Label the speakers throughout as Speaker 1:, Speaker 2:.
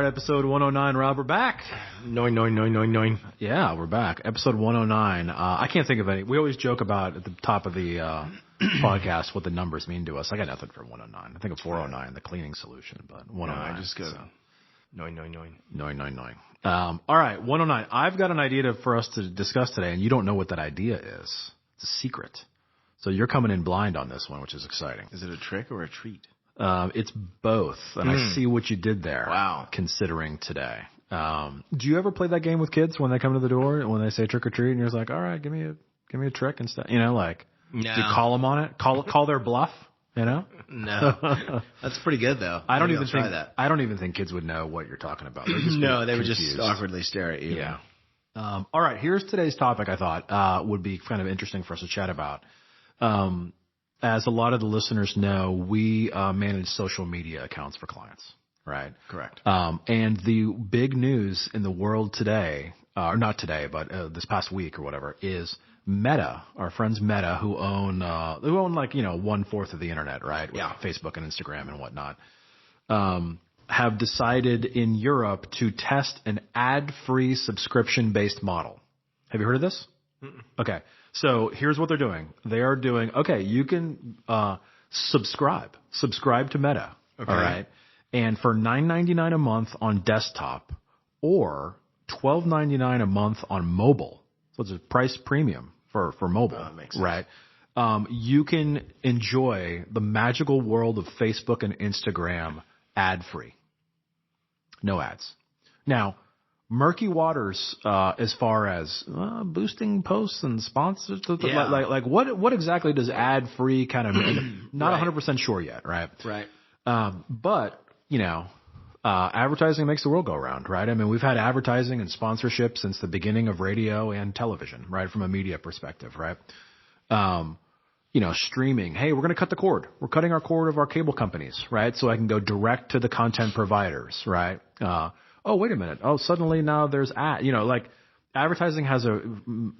Speaker 1: right, episode 109, Rob, we're back.
Speaker 2: Noin.
Speaker 1: Yeah, we're back. Episode 109. I can't think of any. We always joke about at the top of the podcast what the numbers mean to us. I got nothing for 109. I think of 409, the cleaning solution, but 109.
Speaker 2: No, I just go noin.
Speaker 1: Noin. All right, 109. I've got an idea for us to discuss today, and you don't know what that idea is. It's a secret. So you're coming in blind on this one, which is exciting.
Speaker 2: Is it a trick or a treat?
Speaker 1: It's both, and I see what you did there.
Speaker 2: Wow.
Speaker 1: Considering today. Do you ever play that game with kids when they come to the door and when they say trick or treat, and you're just like, all right, give me a trick and stuff. You know, like,
Speaker 2: no.
Speaker 1: Do you call them on it? Call their bluff. You know?
Speaker 2: No. That's pretty good though.
Speaker 1: I don't even think kids would know what you're talking about. They
Speaker 2: would just awkwardly stare at you.
Speaker 1: Yeah. All right. Here's today's topic. I thought would be kind of interesting for us to chat about. As a lot of the listeners know, we manage social media accounts for clients, right?
Speaker 2: Correct.
Speaker 1: And the big news in the world today, or not today, but this past week or whatever, is Meta, our friends Meta, who own like, 1/4 of the internet, right?
Speaker 2: Yeah.
Speaker 1: With Facebook and Instagram and whatnot, have decided in Europe to test an ad-free subscription-based model. Have you heard of this? Mm-mm. Okay. So here's what they're doing. They are doing, you can subscribe to Meta.
Speaker 2: Okay.
Speaker 1: All right. And for $9.99 a month on desktop or $12.99 a month on mobile. So it's a price premium for mobile.
Speaker 2: That makes sense.
Speaker 1: Right. You can enjoy the magical world of Facebook and Instagram ad free. No ads. Now, murky waters as far as boosting posts and sponsors.
Speaker 2: Yeah.
Speaker 1: Like what exactly does ad free kind of mean? Not 100% sure yet, right?
Speaker 2: Right.
Speaker 1: But advertising makes the world go round, right? I mean, we've had advertising and sponsorship since the beginning of radio and television, right? From a media perspective, right? Streaming. Hey, we're going to cut the cord. We're cutting our cord of our cable companies, right? So I can go direct to the content providers, right? Oh, wait a minute. Oh, suddenly now there's advertising has a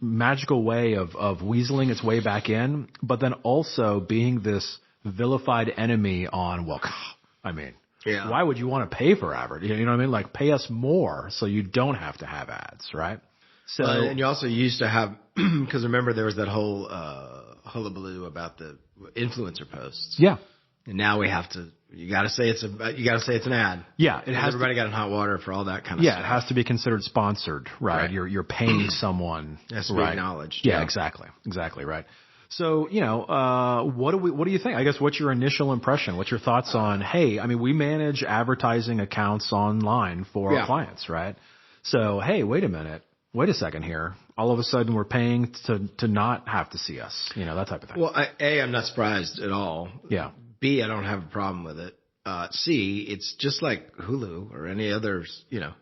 Speaker 1: magical way of weaseling its way back in, but then also being this vilified enemy on, why would you want to pay for advertising? You know what I mean? Like, pay us more so you don't have to have ads, right? So,
Speaker 2: and you also used to have, because remember there was that whole hullabaloo about the influencer posts.
Speaker 1: Yeah.
Speaker 2: And now we have to. You got to say it's an ad.
Speaker 1: Yeah, it has.
Speaker 2: Everybody got in hot water for all that kind of stuff.
Speaker 1: Yeah, it has to be considered sponsored, right? You're paying someone.
Speaker 2: It has to be acknowledged.
Speaker 1: Yeah, exactly, right. So what do you think? I guess what's your initial impression? What's your thoughts on? Hey, I mean, we manage advertising accounts online for our clients, right? So hey, wait a second here. All of a sudden, we're paying to not have to see us. That type of thing.
Speaker 2: Well, I'm not surprised at all.
Speaker 1: Yeah.
Speaker 2: B, I don't have a problem with it. C, it's just like Hulu or any other,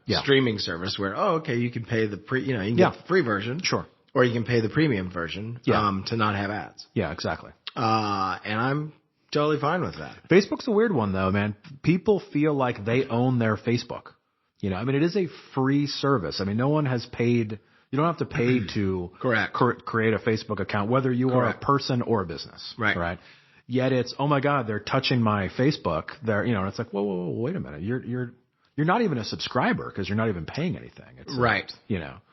Speaker 2: streaming service where, you can pay the you can get the free version.
Speaker 1: Sure.
Speaker 2: Or you can pay the premium version to not have ads.
Speaker 1: Yeah, exactly.
Speaker 2: And I'm totally fine with that.
Speaker 1: Facebook's a weird one though, man. People feel like they own their Facebook. It is a free service. I mean, no one has paid. You don't have to pay to create a Facebook account, whether you are a person or a business. Right. Yet it's, oh my God, they're touching my Facebook. And it's like, whoa, wait a minute. You're not even a subscriber because you're not even paying anything. It's
Speaker 2: right.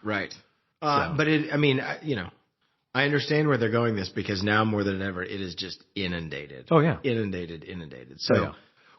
Speaker 1: Right.
Speaker 2: But I understand where they're going this because now more than ever, it is just inundated.
Speaker 1: Oh yeah.
Speaker 2: Inundated. So.
Speaker 1: Oh, yeah.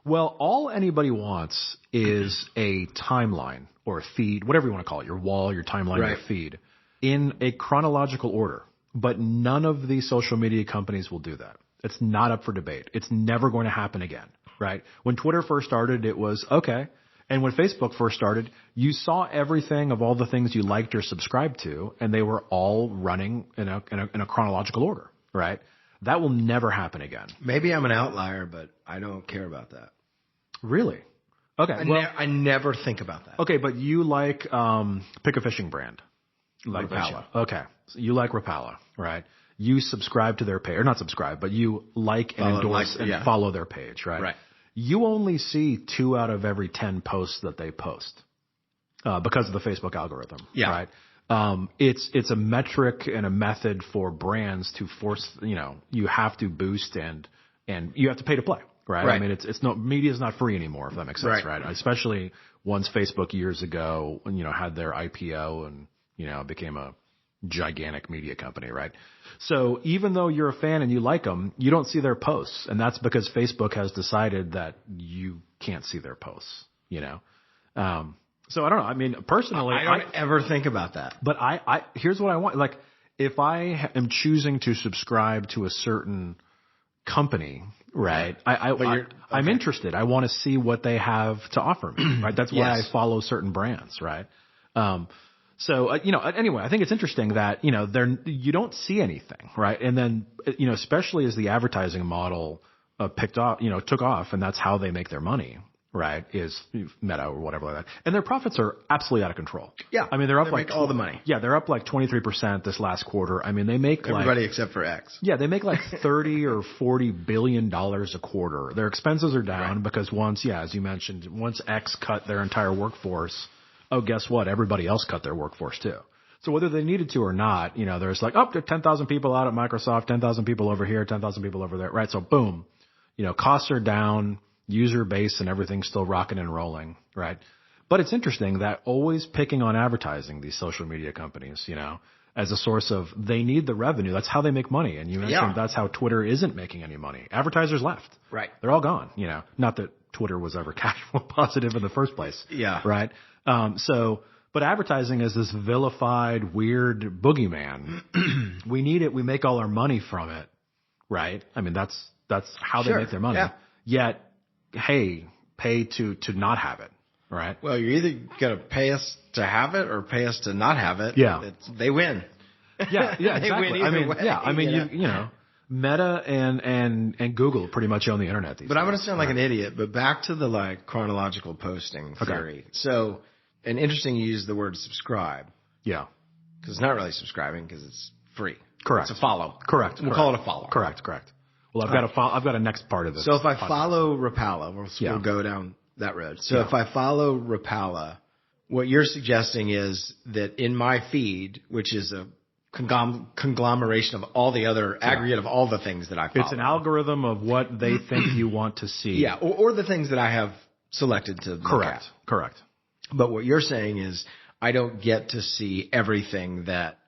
Speaker 1: Well, all anybody wants is a timeline or a feed, whatever you want to call it, your wall, your timeline, your feed, in a chronological order. But none of these social media companies will do that. It's not up for debate. It's never going to happen again, right? When Twitter first started, it was okay. And when Facebook first started, you saw everything of all the things you liked or subscribed to, and they were all running in a chronological order, right? That will never happen again.
Speaker 2: Maybe I'm an outlier, but I don't care about that.
Speaker 1: Really? Okay.
Speaker 2: I never think about that.
Speaker 1: Okay, but you like pick a fishing brand. Like
Speaker 2: Rapala.
Speaker 1: Okay. So you like Rapala, right? You subscribe to their page, or not subscribe, but you like and endorse and follow their page, right?
Speaker 2: Right.
Speaker 1: You only see 2 out of every 10 posts that they post because of the Facebook algorithm, right? It's a metric and a method for brands to force, you have to boost and you have to pay to play, right? I mean, media is not free anymore, if that makes sense, right? Especially once Facebook years ago, had their IPO and, became a gigantic media company, right? So even though you're a fan and you like them, you don't see their posts. And that's because Facebook has decided that you can't see their posts, So I don't know. I mean, personally,
Speaker 2: I don't ever think about that.
Speaker 1: But here's what I want. Like, if I am choosing to subscribe to a certain company, right? I'm interested. I want to see what they have to offer me, right? That's why I follow certain brands, right? So, anyway, I think it's interesting that, you don't see anything, right? And then, especially as the advertising model took off, and that's how they make their money, right? Is Meta or whatever like that. And their profits are absolutely out of control.
Speaker 2: Yeah.
Speaker 1: I mean, they're up
Speaker 2: all the money.
Speaker 1: Yeah, they're up like 23% this last quarter. I mean, they make
Speaker 2: everybody except for X.
Speaker 1: Yeah, they make like 30 or 40 billion dollars a quarter. Their expenses are down because as you mentioned, once X cut their entire workforce, guess what? Everybody else cut their workforce too. So whether they needed to or not, there's like, there are 10,000 people out at Microsoft, 10,000 people over here, 10,000 people over there, right? So boom, costs are down, user base and everything's still rocking and rolling, right? But it's interesting that always picking on advertising, these social media companies, as a source of, they need the revenue. That's how they make money. And you mentioned that's how Twitter isn't making any money. Advertisers left.
Speaker 2: Right.
Speaker 1: They're all gone, not that Twitter was ever cash flow positive in the first place.
Speaker 2: Yeah.
Speaker 1: Right. But advertising is this vilified, weird boogeyman. We need it. We make all our money from it. Right. I mean, that's how they make their money.
Speaker 2: Yeah.
Speaker 1: Yet, hey, pay to not have it. Right.
Speaker 2: Well, you're either going to pay us to have it or pay us to not have it.
Speaker 1: Yeah.
Speaker 2: They win.
Speaker 1: Yeah. Yeah.
Speaker 2: They
Speaker 1: Exactly.
Speaker 2: win either way.
Speaker 1: Yeah. I mean, Meta and Google pretty much own the internet these days.
Speaker 2: But I'm going to sound like an idiot, but back to the chronological posting theory. So, and interesting you use the word subscribe.
Speaker 1: Yeah.
Speaker 2: Because it's not really subscribing because it's free.
Speaker 1: Correct.
Speaker 2: It's a follow.
Speaker 1: Correct.
Speaker 2: We'll call it a follow.
Speaker 1: Correct. Well, I've got a next part of this.
Speaker 2: So if I follow Rapala, we'll go down that road. So if I follow Rapala, what you're suggesting is that in my feed, which is a conglomeration of all the other aggregate of all the things that I follow.
Speaker 1: It's an algorithm of what they think you want to see.
Speaker 2: Yeah, or the things that I have selected to look at.
Speaker 1: Correct.
Speaker 2: But what you're saying is I don't get to see everything that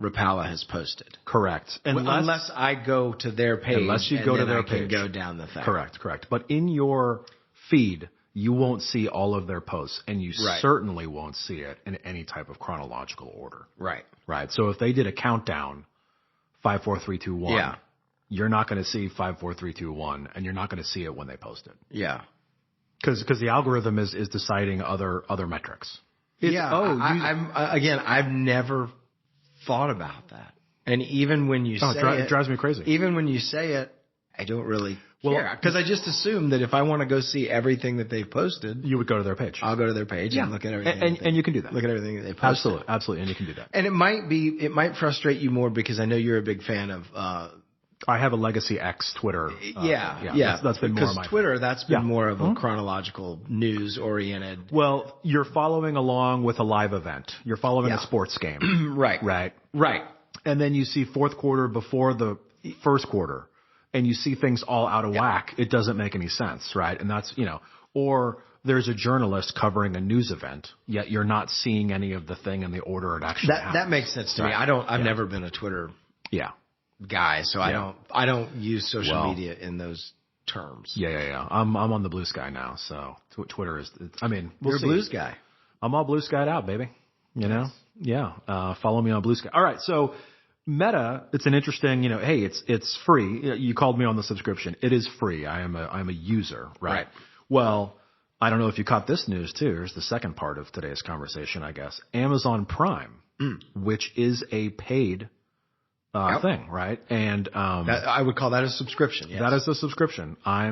Speaker 2: Rapala has posted.
Speaker 1: Correct.
Speaker 2: Unless I go to their page.
Speaker 1: Unless you go to their page.
Speaker 2: And go down the thing.
Speaker 1: Correct. But in your feed, you won't see all of their posts, and you certainly won't see it in any type of chronological order. Right. So if they did a countdown, 5, 4, 3, 2, 1, you're not going to see 5, 4, 3, 2, 1, and you're not going to see it when they post it.
Speaker 2: Yeah.
Speaker 1: Because the algorithm is deciding other metrics.
Speaker 2: I've never thought about that. And even when you say
Speaker 1: it drives me crazy.
Speaker 2: Even when you say it, I don't really care. Because I just assume that if I want to go see everything that they've posted,
Speaker 1: you would go to their page.
Speaker 2: I'll go to their page and look at everything.
Speaker 1: And you can do that.
Speaker 2: Look at everything that they posted.
Speaker 1: Absolutely. And you can do that.
Speaker 2: And it might frustrate you more because I know you're a big fan of,
Speaker 1: I have a Legacy X Twitter. That's been more of my
Speaker 2: Twitter, that's been more of a chronological news oriented.
Speaker 1: Well, you're following along with a live event. You're following a sports game.
Speaker 2: Right.
Speaker 1: And then you see fourth quarter before the first quarter and you see things all out of whack. It doesn't make any sense. Right. And that's, or there's a journalist covering a news event, yet you're not seeing any of the thing in the order it actually happens.
Speaker 2: That makes sense to me. I've never been a Twitter guy, so I don't use social media in those terms.
Speaker 1: Yeah. I'm on the Blue Sky now, so Twitter is.
Speaker 2: You're a Blue Sky.
Speaker 1: I'm all Blue Skyed out, baby. Yeah. Follow me on Blue Sky. All right, so Meta, it's an interesting. Hey, it's free. You called me on the subscription. It is free. I'm a user, right? Well, I don't know if you caught this news too. Here's the second part of today's conversation, I guess. Amazon Prime, which is a paid thing, right? And
Speaker 2: I would call that a subscription. Yes.
Speaker 1: That is a subscription. I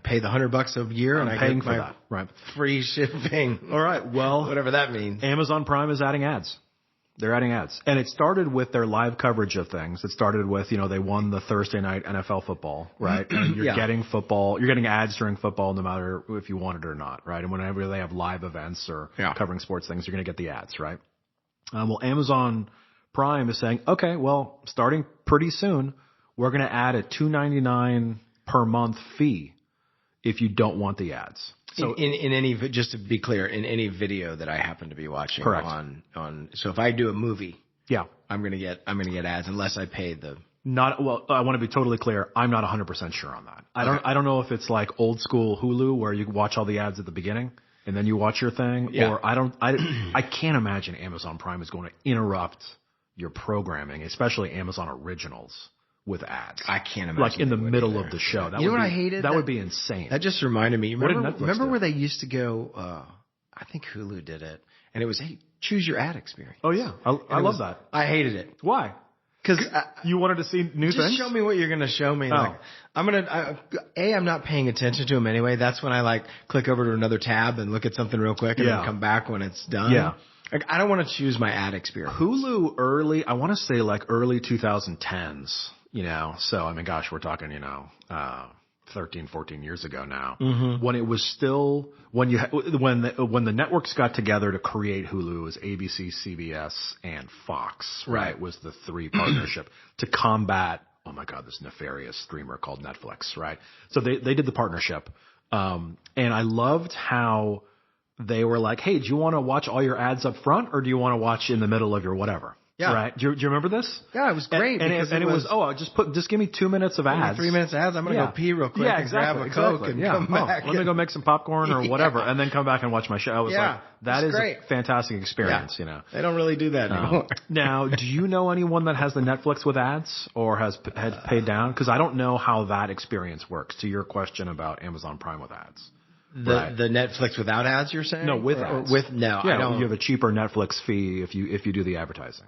Speaker 2: pay the $100 a year, and I
Speaker 1: paying
Speaker 2: get
Speaker 1: for that, right?
Speaker 2: Free shipping.
Speaker 1: All right. Well,
Speaker 2: whatever that means.
Speaker 1: Amazon Prime is adding ads. They're adding ads, and it started with their live coverage of things. It started with they won the Thursday night NFL football, right? And you're getting football. You're getting ads during football, no matter if you want it or not, right? And whenever they have live events or covering sports things, you're going to get the ads, right? Well, Amazon Prime is saying, okay, well, starting pretty soon, we're going to add a $2.99 per month fee if you don't want the ads.
Speaker 2: So in any, just to be clear, in any video that I happen to be watching
Speaker 1: correct.
Speaker 2: So if I do a movie,
Speaker 1: yeah,
Speaker 2: I'm going to get ads unless I pay the.
Speaker 1: I want to be totally clear. I'm not 100% sure on that. I don't know if it's like old school Hulu where you watch all the ads at the beginning and then you watch your thing, or I can't imagine Amazon Prime is going to interrupt your programming, especially Amazon Originals, with ads.
Speaker 2: I can't imagine.
Speaker 1: Like in the middle of the show.
Speaker 2: You know what I hated?
Speaker 1: That would be insane.
Speaker 2: That just reminded me. Remember where they used to go, I think Hulu did it, and it was, hey, choose your ad experience.
Speaker 1: Oh yeah. I love that.
Speaker 2: I hated it.
Speaker 1: Why? Because you wanted to see new things?
Speaker 2: Just show me what you're going to show me.
Speaker 1: Oh.
Speaker 2: Like, I'm not paying attention to them anyway. That's when I like click over to another tab and look at something real quick and then come back when it's done.
Speaker 1: Yeah.
Speaker 2: Like, I don't want to choose my ad experience.
Speaker 1: Hulu I want to say like early 2010s, so I mean, gosh, we're talking, 13, 14 years ago now, when it was still, when the networks got together to create Hulu, it was ABC, CBS, and Fox, right? Was the three partnership to combat, oh my God, this nefarious streamer called Netflix, right? So they did the partnership. And I loved how they were like, hey, do you want to watch all your ads up front or do you want to watch in the middle of your whatever? Yeah. Right. Do you remember this?
Speaker 2: Yeah, it was great.
Speaker 1: And it was just give me 2 minutes of ads.
Speaker 2: 3 minutes of ads. I'm going to go pee real quick and grab a Coke and come back.
Speaker 1: Let me go make some popcorn or whatever and then come back and watch my show. I was like, that is great. A fantastic experience,
Speaker 2: They don't really do that anymore.
Speaker 1: Now, do you know anyone that has the Netflix with ads or has paid down? Because I don't know how that experience works, to your question about Amazon Prime with ads.
Speaker 2: The Netflix without ads, you're saying?
Speaker 1: No, with ads.
Speaker 2: I don't.
Speaker 1: You have a cheaper Netflix fee if you do the advertising.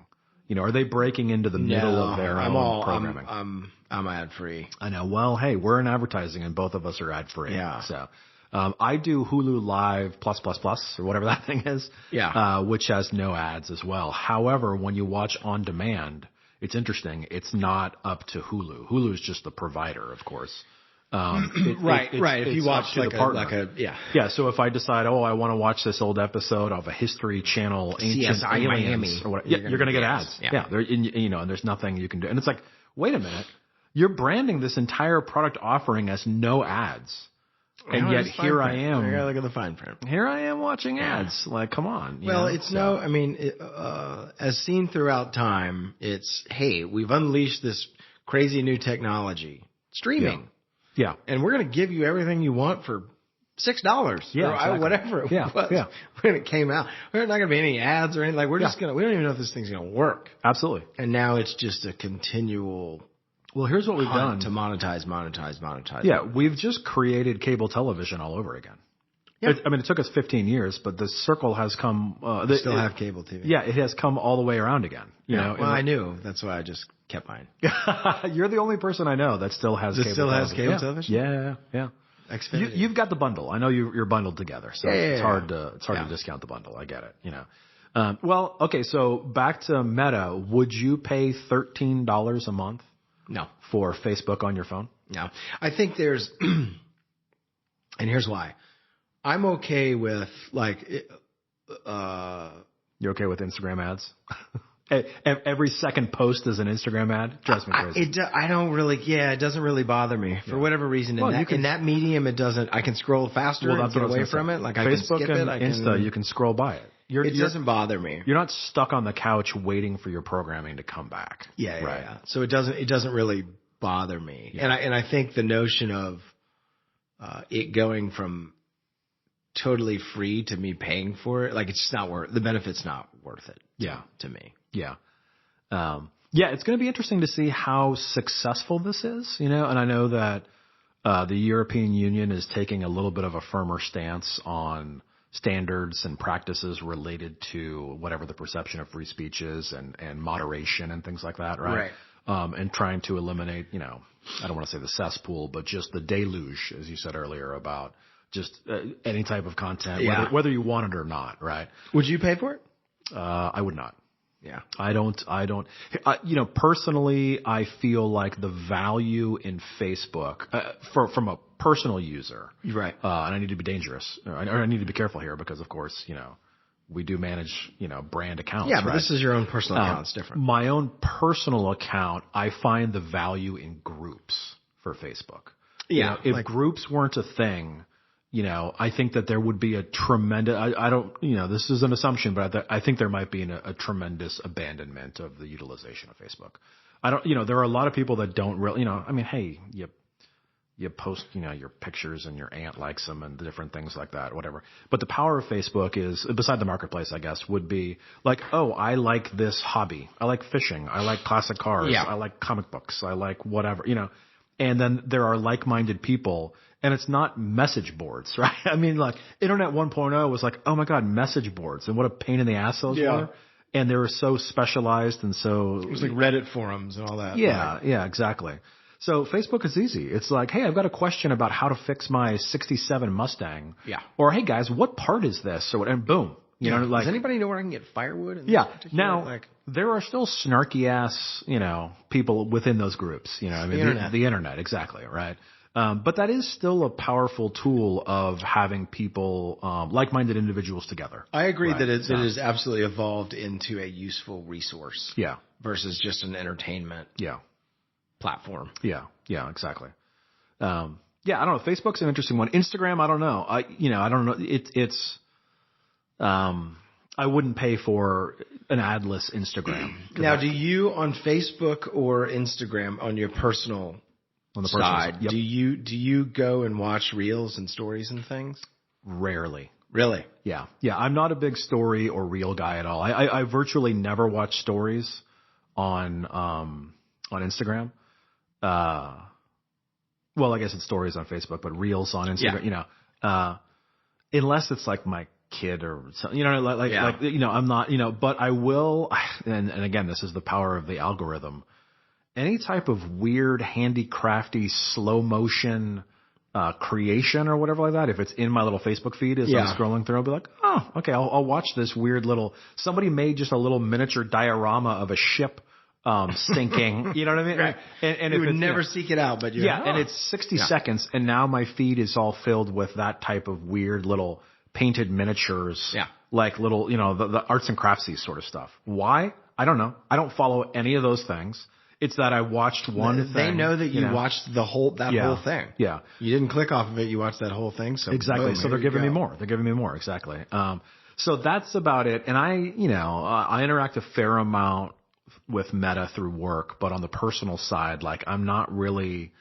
Speaker 1: Are they breaking into the middle of their own programming?
Speaker 2: I'm ad free.
Speaker 1: I know. Well, hey, we're in advertising and both of us are ad free.
Speaker 2: Yeah.
Speaker 1: So, I do Hulu Live plus or whatever that thing is.
Speaker 2: Yeah.
Speaker 1: Which has no ads as well. However, when you watch on demand, it's interesting. It's not up to Hulu. Hulu is just the provider, of course.
Speaker 2: Right. If you watch
Speaker 1: Yeah. So if I decide, I want to watch this old episode of a History Channel, Ancient
Speaker 2: CSI
Speaker 1: Aliens,
Speaker 2: Miami,
Speaker 1: or what, you're going to get ads. Yeah. And there's nothing you can do. And it's like, wait a minute, you're branding this entire product offering as no ads, and yet here I am.
Speaker 2: I gotta look at the fine print.
Speaker 1: Here I am watching ads. Like, come on.
Speaker 2: As seen throughout time, it's, hey, we've unleashed this crazy new technology, streaming.
Speaker 1: Yeah.
Speaker 2: And we're going to give you everything you want for $6.
Speaker 1: Yeah.
Speaker 2: Or whatever it was when it came out. There's not going to be any ads or anything. Like, we don't even know if this thing's going to work.
Speaker 1: Absolutely.
Speaker 2: And now it's just a continual.
Speaker 1: Well, here's what we've done
Speaker 2: to monetize.
Speaker 1: Yeah. We've just created cable television all over again. Yeah. It took us 15 years, but the circle has come.
Speaker 2: They still have cable TV.
Speaker 1: Yeah. It has come all the way around again.
Speaker 2: I knew. That's why I just kept mine.
Speaker 1: You're the only person I know that still has cable television.
Speaker 2: Has cable television?
Speaker 1: Yeah. You've got the bundle. I know you're bundled together, so it's hard to discount the bundle. I get it. Well, okay. So back to Meta. Would you pay $13 a month?
Speaker 2: No.
Speaker 1: For Facebook on your phone?
Speaker 2: No. I think there's, and here's why. I'm okay with
Speaker 1: You're okay with Instagram ads? Every second post is an Instagram ad. Drives me crazy.
Speaker 2: It doesn't really bother me for whatever reason. In that medium, it doesn't. I can scroll faster and get away from it. Like
Speaker 1: Facebook
Speaker 2: I can skip
Speaker 1: and
Speaker 2: it.
Speaker 1: Insta, you can scroll by it.
Speaker 2: It doesn't bother me.
Speaker 1: You're not stuck on the couch waiting for your programming to come back.
Speaker 2: Yeah. So it doesn't really bother me. Yeah. And I think the notion of it going from totally free to me paying for it, like, it's just not worth the benefit's not worth it. To me.
Speaker 1: Yeah. It's going to be interesting to see how successful this is, and I know that the European Union is taking a little bit of a firmer stance on standards and practices related to whatever the perception of free speech is and moderation and things like that, right? And trying to eliminate, I don't want to say the cesspool, but just the deluge, as you said earlier, about just any type of content, whether you want it or not, right?
Speaker 2: Would you pay for it?
Speaker 1: I would not.
Speaker 2: Yeah.
Speaker 1: I don't, personally, I feel like the value in Facebook, from a personal user.
Speaker 2: Right.
Speaker 1: And I need to be dangerous, or I need to be careful here because, of course, we do manage, brand accounts.
Speaker 2: Yeah, but
Speaker 1: right?
Speaker 2: This is your own personal account. It's different.
Speaker 1: My own personal account, I find the value in groups for Facebook.
Speaker 2: Yeah.
Speaker 1: If groups weren't a thing, I think that there would be a tremendous, I don't, this is an assumption, but I think there might be a tremendous abandonment of the utilization of Facebook. I don't, there are a lot of people that don't really, hey, you post, your pictures and your aunt likes them and the different things like that, whatever. But the power of Facebook is, beside the marketplace, I guess, would be like, oh, I like this hobby. I like fishing. I like classic cars.
Speaker 2: Yeah.
Speaker 1: I like comic books. I like whatever, and then there are like-minded people, and it's not message boards, right? I mean, like Internet 1.0 was like, oh my God, message boards, and what a pain in the ass those were. And they were so specialized and so.
Speaker 2: It was like Reddit forums and all that.
Speaker 1: Yeah, yeah, exactly. So Facebook is easy. It's like, hey, I've got a question about how to fix my 67 Mustang.
Speaker 2: Yeah.
Speaker 1: Or, hey guys, what part is this? And boom.
Speaker 2: Does anybody know where I can get firewood?
Speaker 1: Now, there are still snarky ass, people within those groups. The internet, exactly, right? But that is still a powerful tool of having people, like-minded individuals together.
Speaker 2: I agree that it has absolutely evolved into a useful resource.
Speaker 1: Yeah.
Speaker 2: Versus just an entertainment.
Speaker 1: Yeah.
Speaker 2: Platform.
Speaker 1: Yeah, exactly. I don't know. Facebook's an interesting one. Instagram, I don't know. I don't know. It's I wouldn't pay for an adless Instagram.
Speaker 2: Now, do you on Facebook or Instagram on your personal side, do you go and watch reels and stories and things?
Speaker 1: Rarely.
Speaker 2: Really?
Speaker 1: Yeah. I'm not a big story or reel guy at all. I virtually never watch stories on Instagram. Well, I guess it's stories on Facebook, but reels on Instagram, unless it's like my kid or something, I'm not, but I will, and again, this is the power of the algorithm. Any type of weird, handicrafty, slow motion, creation or whatever like that, if it's in my little Facebook feed as I'm scrolling through, I'll be like, oh, okay, I'll watch this weird little, somebody made just a little miniature diorama of a ship sinking, you know what I mean?
Speaker 2: Right.
Speaker 1: And
Speaker 2: you would never seek it out, but
Speaker 1: and it's 60 seconds, and now my feed is all filled with that type of weird little painted miniatures, like little, the arts and craftsy sort of stuff. Why? I don't know. I don't follow any of those things. It's that I watched one thing.
Speaker 2: They know that you watched the whole thing.
Speaker 1: Yeah.
Speaker 2: You didn't click off of it. You watched that whole thing. So
Speaker 1: exactly.
Speaker 2: Boom,
Speaker 1: so they're giving me more. They're giving me more. Exactly. So that's about it. And I interact a fair amount with Meta through work, but on the personal side, like I'm not really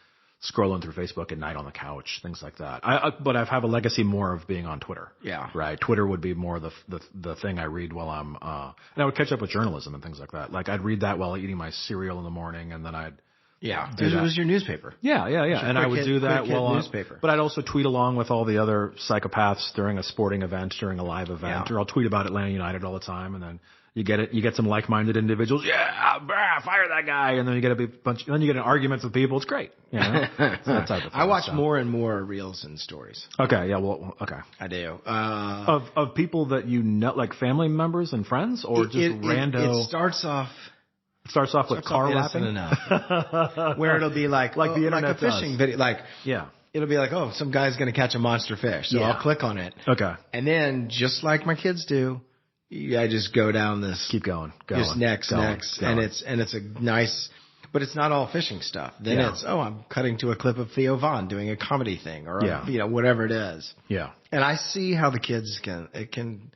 Speaker 1: scrolling through Facebook at night on the couch, things like that. But I have a legacy more of being on Twitter.
Speaker 2: Yeah.
Speaker 1: Right. Twitter would be more the thing I read while I'm, and I would catch up with journalism and things like that. Like I'd read that while eating my cereal in the morning, and then I'd,
Speaker 2: it was your newspaper.
Speaker 1: Yeah. And I would do that while
Speaker 2: newspaper.
Speaker 1: But I'd also tweet along with all the other psychopaths during a sporting event, during a live event, or I'll tweet about Atlanta United all the time, and then you get some like-minded individuals. Yeah, fire that guy, and then you get a big bunch. Then you get in arguments with people. It's great. So that type of thing.
Speaker 2: I watch more and more reels and stories.
Speaker 1: Okay, yeah, well, okay.
Speaker 2: I do.
Speaker 1: Of people that you know, like family members and friends, or just rando.
Speaker 2: It starts off
Speaker 1: with car lapping
Speaker 2: enough, where it'll be like
Speaker 1: the internet
Speaker 2: like a fishing video, It'll be like, oh, some guy's going to catch a monster fish, so I'll click on it.
Speaker 1: Okay,
Speaker 2: and then just like my kids do. I just go down this.
Speaker 1: Keep going.
Speaker 2: Just next. And it's a nice, but it's not all fishing stuff. Then it's, I'm cutting to a clip of Theo Von doing a comedy thing or, whatever it is.
Speaker 1: Yeah.
Speaker 2: And I see how the kids it can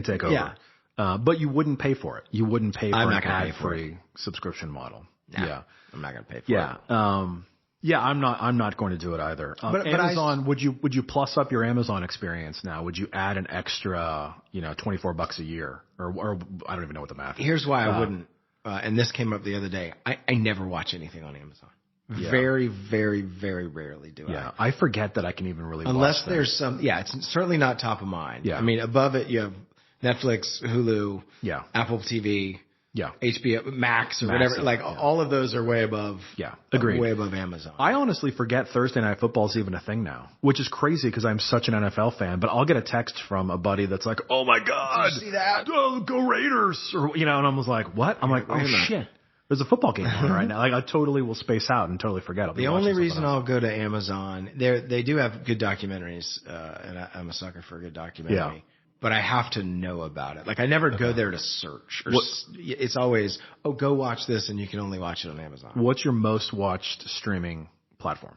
Speaker 1: take over.
Speaker 2: Yeah.
Speaker 1: But you wouldn't pay for it. You wouldn't pay for
Speaker 2: an
Speaker 1: ad-free subscription model.
Speaker 2: Nah,
Speaker 1: yeah.
Speaker 2: I'm not going to pay for it.
Speaker 1: Yeah, I'm not going to do it either. But Amazon, would you plus up your Amazon experience now? Would you add an extra, $24 a year, or I don't even know what the math is.
Speaker 2: Here's why I wouldn't. And this came up the other day. I never watch anything on Amazon. Yeah. Very, very, very rarely do I.
Speaker 1: Yeah, I forget that I can even really
Speaker 2: unless
Speaker 1: watch
Speaker 2: there's some. Yeah, it's certainly not top of mind.
Speaker 1: Yeah.
Speaker 2: I mean, above it you have Netflix, Hulu, Apple TV.
Speaker 1: Yeah.
Speaker 2: HBO Max or whatever. Like all of those are way above.
Speaker 1: Yeah. Agreed.
Speaker 2: Way above Amazon.
Speaker 1: I honestly forget Thursday Night Football is even a thing now, which is crazy because I'm such an NFL fan, but I'll get a text from a buddy that's like, oh my God.
Speaker 2: Did you see that?
Speaker 1: Oh, go Raiders. Or, and I was like, what? I'm like, oh shit. There's a football game on right now. Like I totally will space out and totally forget.
Speaker 2: The only reason I'll go to Amazon, they do have good documentaries, and I'm a sucker for a good documentary. Yeah. But I have to know about it. Like I never go there to search. It's always, go watch this, and you can only watch it on Amazon.
Speaker 1: What's your most watched streaming platform?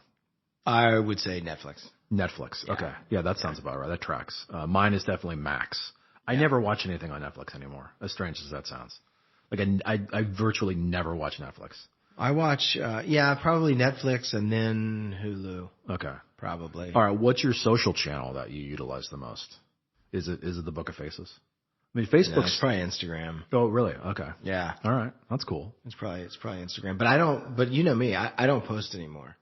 Speaker 2: I would say Netflix.
Speaker 1: Netflix. Yeah. Okay. Yeah, that sounds about right. That tracks. Mine is definitely Max. I never watch anything on Netflix anymore, as strange as that sounds. Like I virtually never watch Netflix.
Speaker 2: I watch, probably Netflix and then Hulu.
Speaker 1: Okay.
Speaker 2: Probably.
Speaker 1: All right. What's your social channel that you utilize the most? Is it the Book of Faces? I mean, Facebook's
Speaker 2: it's probably Instagram.
Speaker 1: Oh, really? Okay.
Speaker 2: Yeah.
Speaker 1: All right. That's cool.
Speaker 2: It's probably Instagram, but you know me, I don't post anymore.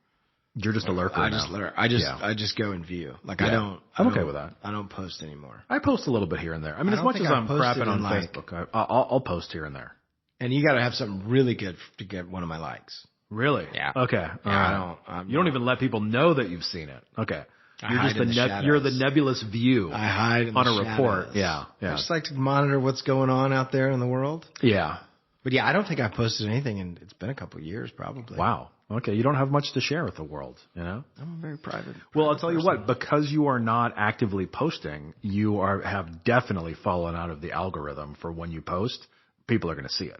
Speaker 1: You're just a lurker now.
Speaker 2: I just go and view. Like I'm
Speaker 1: okay with that.
Speaker 2: I don't post anymore.
Speaker 1: I post a little bit here and there. I mean, as much as I'm crapping on Facebook, I'll post here and there.
Speaker 2: And you got to have something really good to get one of my likes.
Speaker 1: Really?
Speaker 2: Yeah.
Speaker 1: Okay.
Speaker 2: Yeah,
Speaker 1: you don't even let people know that you've seen it. Okay.
Speaker 2: You're
Speaker 1: you're the nebulous view.
Speaker 2: I hide in
Speaker 1: on
Speaker 2: the
Speaker 1: a report.
Speaker 2: shadows.
Speaker 1: Yeah.
Speaker 2: I just like to monitor what's going on out there in the world.
Speaker 1: Yeah.
Speaker 2: But yeah, I don't think I've posted anything, and it's been a couple of years probably.
Speaker 1: Wow. Okay. You don't have much to share with the world, you know?
Speaker 2: I'm a very private.
Speaker 1: Well, I'll tell you what, because you are not actively posting, you have definitely fallen out of the algorithm for when you post, people are going to see it.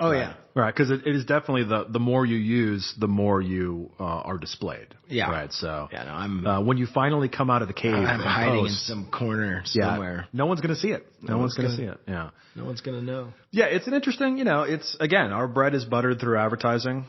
Speaker 2: Oh,
Speaker 1: right?
Speaker 2: yeah.
Speaker 1: Right. Because it is definitely the more you use, the more you are displayed.
Speaker 2: Yeah.
Speaker 1: Right. So
Speaker 2: I'm
Speaker 1: when you finally come out of the cave,
Speaker 2: I'm hiding
Speaker 1: post,
Speaker 2: in some corner somewhere.
Speaker 1: No one's going to see it. No one's going to see it. Yeah.
Speaker 2: No one's going to know.
Speaker 1: Yeah. It's an interesting, it's again, our bread is buttered through advertising.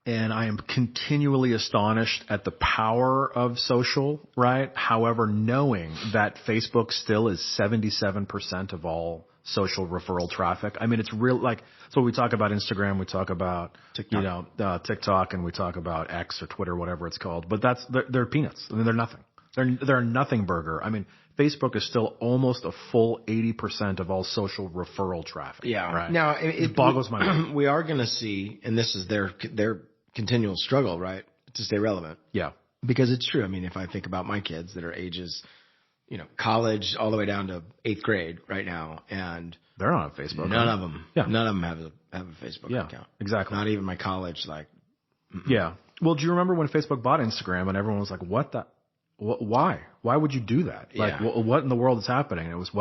Speaker 1: And I am continually astonished at the power of social, right? However, knowing that Facebook still is 77% of all social referral traffic. I mean, it's real, so we talk about Instagram, we talk about, TikTok. TikTok, and we talk about X or Twitter, whatever it's called, but they're peanuts. I mean, they're nothing. They're a nothing burger. I mean, Facebook is still almost a full 80% of all social referral traffic.
Speaker 2: Yeah.
Speaker 1: Right.
Speaker 2: Now,
Speaker 1: it boggles my mind.
Speaker 2: We are going to see, and this is their continual struggle, right, to stay relevant.
Speaker 1: Yeah.
Speaker 2: Because it's true. I mean, if I think about my kids that are ages, college all the way down to 8th grade right now, and
Speaker 1: they're not on Facebook.
Speaker 2: None of them.
Speaker 1: Yeah.
Speaker 2: None of them have a Facebook account.
Speaker 1: Exactly.
Speaker 2: Not even my college.
Speaker 1: Yeah. Well, do you remember when Facebook bought Instagram and everyone was like, "What the? Why? Why would you do that? What in the world is happening?" And it was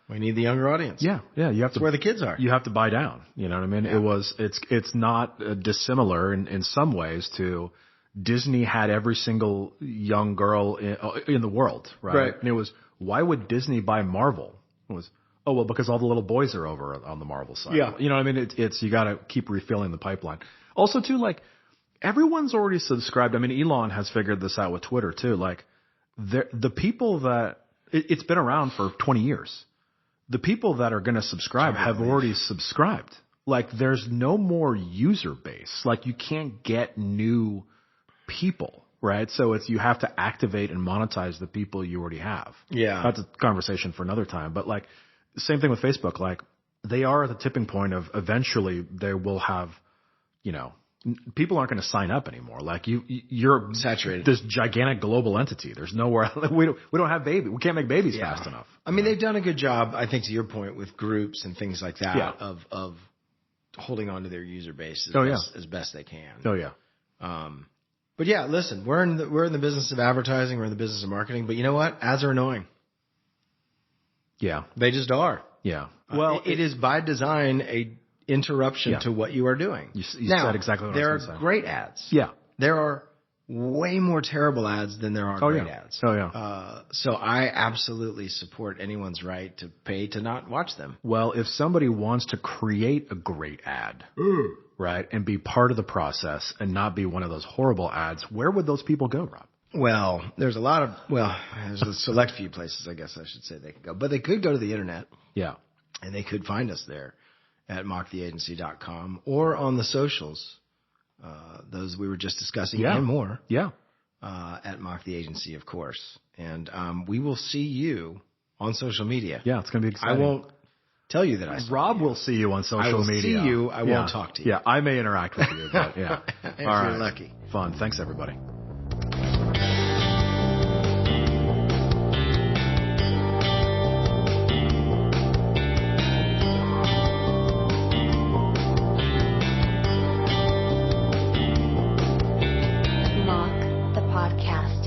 Speaker 2: we need the younger audience.
Speaker 1: Yeah. You have to.
Speaker 2: That's where the kids are.
Speaker 1: You have to buy down. You know what I mean? Yeah. It's not dissimilar in some ways to Disney had every single young girl in the world, right?
Speaker 2: Right.
Speaker 1: And it was, why would Disney buy Marvel? It was, because all the little boys are over on the Marvel side.
Speaker 2: Yeah.
Speaker 1: You know what I mean? It's you got to keep refilling the pipeline. Also, too, everyone's already subscribed. I mean, Elon has figured this out with Twitter too. The people that it's been around for 20 years. The people that are going to subscribe have already subscribed. There's no more user base. You can't get new people, right? So you have to activate and monetize the people you already have.
Speaker 2: Yeah.
Speaker 1: That's a conversation for another time. But same thing with Facebook. They are at the tipping point of eventually they will have, people aren't going to sign up anymore. You're
Speaker 2: saturated.
Speaker 1: This gigantic global entity. There's nowhere we don't have babies. We can't make babies fast enough.
Speaker 2: I mean, they've done a good job, I think, to your point, with groups and things like that of holding on to their user base as best they can.
Speaker 1: Oh yeah.
Speaker 2: But yeah, listen, we're in the business of advertising. We're in the business of marketing. But you know what? Ads are annoying.
Speaker 1: Yeah.
Speaker 2: They just are.
Speaker 1: Yeah.
Speaker 2: Well, it is by design a interruption to what you are doing.
Speaker 1: You said exactly what I was going to say.
Speaker 2: There are great ads.
Speaker 1: Yeah.
Speaker 2: There are way more terrible ads than there are great ads.
Speaker 1: Oh, yeah.
Speaker 2: So I absolutely support anyone's right to pay to not watch them.
Speaker 1: Well, if somebody wants to create a great ad, right, and be part of the process and not be one of those horrible ads, where would those people go, Rob?
Speaker 2: Well, there's a select few places, I guess I should say, they could go. But they could go to the internet.
Speaker 1: Yeah.
Speaker 2: And they could find us there at mocktheagency.com or on the socials, those we were just discussing and more.
Speaker 1: Yeah.
Speaker 2: At Mock the Agency, of course. And we will see you on social media.
Speaker 1: Yeah, it's going to be exciting.
Speaker 2: I won't tell you that I saw
Speaker 1: Rob
Speaker 2: you.
Speaker 1: will see you on social media.
Speaker 2: I will see you. I won't talk to you.
Speaker 1: Yeah, I may interact with you, but yeah.
Speaker 2: If you're lucky.
Speaker 1: Fun. Thanks, everybody.
Speaker 3: Mock the Podcast.